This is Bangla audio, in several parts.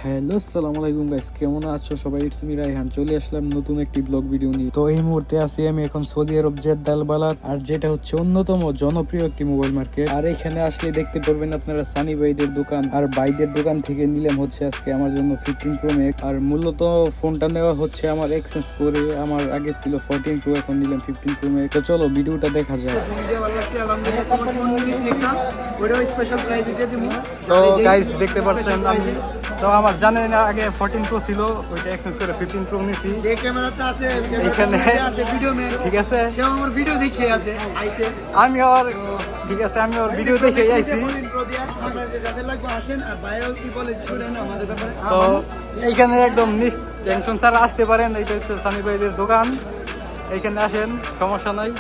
হ্যালো আসসালামু আলাইকুম গাইস, কেমন আছো সবাই? ইটস মি রায়হান, চলে আসলাম নতুন একটি ব্লগ ভিডিও নিয়ে। তো এই মুহূর্তে আছি আমি এখন সৌদি আরব জেদ্দা আল বালাদ, আর যেটা হচ্ছে অন্যতম জনপ্রিয় একটি মোবাইল মার্কেট। আর এখানে আসলে দেখতে পারবেন আপনারা সানি ভাইদের দোকান, আর ভাইদের দোকান থেকে নিলাম হচ্ছে আজকে আমার জন্য 15 প্রো ম্যাক্স। আর মূলত ফোনটা নেওয়া হচ্ছে আমার এক্সচেঞ্জ করে, আমার আগে ছিল 14 প্রো, এখন নিলাম 15 প্রো ম্যাক্স। তো চলো ভিডিওটা দেখা যায়। তো গাইস দেখতে পাচ্ছেন, তো আমার জানেন না আগে 14 প্রো ছিল, ওইটা এক্সচেঞ্জ করে 15 প্রো নিছি। যে ক্যামেরাতে আছে এখানে আছে ভিডিও মে, ঠিক আছে, সে আমার ভিডিও দেখে আছে আইছে, আমি ওর ঠিক আছে, আমি ওর ভিডিও দেখে আইছি। যাদের লাগবে আসেন, আর ভাইও কি বলে শুনেন আমাদের ব্যাপারে। তো এইখানে একদম টেনশন ছাড়া আসতে পারেন, এইটা হচ্ছে সানি ভাইদের দোকান, এইখানে আসেন, সমস্যা নাই।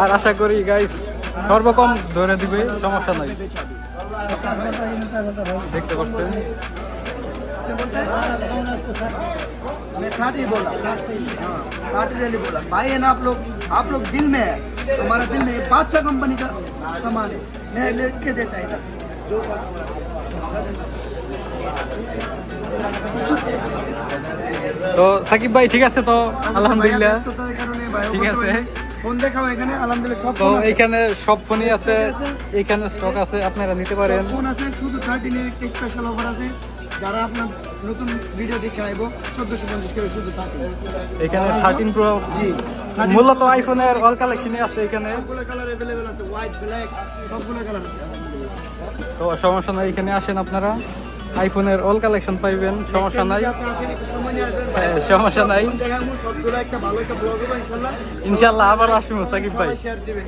আর আশা করি গাইস সর্বকম ধরে দিবে, সমস্যা নাই। দেখতে পাচ্ছেন मैं साथ ही बोला, साथ ही बोला भाई है ना, आप लोग दिल में है, हमारा दिल में बादशाह कंपनी का सामान है, मैं लेट के देता है 2 साल। তো সাকিব ভাই ঠিক আছে, তো আলহামদুলিল্লাহ ঠিক আছে। ফোন দেখাও এখানে, আলহামদুলিল্লাহ সব তো ফোন আছে। এইখানে সব ফোনই আছে, এইখানে স্টক আছে, আপনারা নিতে পারেন। ফোন আছে, শুধু 13 এর একটা স্পেশাল অফার আছে, যারা আপনার নতুন ভিডিও দেখে আইব 1450 করে শুধু 13। এখানে 13 প্রো, জি মূলত আইফোনের অল কালেকশনই আছে এখানে। সবগুলো কালার अवेलेबल আছে, হোয়াইট ব্ল্যাক সবগুলো কালার আছে। তো সমস্যা নাই, এখানে আসেন আপনারা, আইফোনের অল কালেকশন পাইবেন, সমস্যা নাই। সমস্যা নাই, সবগুলো একটা ভালো একটা ব্লগ হবে ইনশাআল্লাহ। ইনশাআল্লাহ আবার আসবো সাকিব ভাই। শেয়ার দিবেন।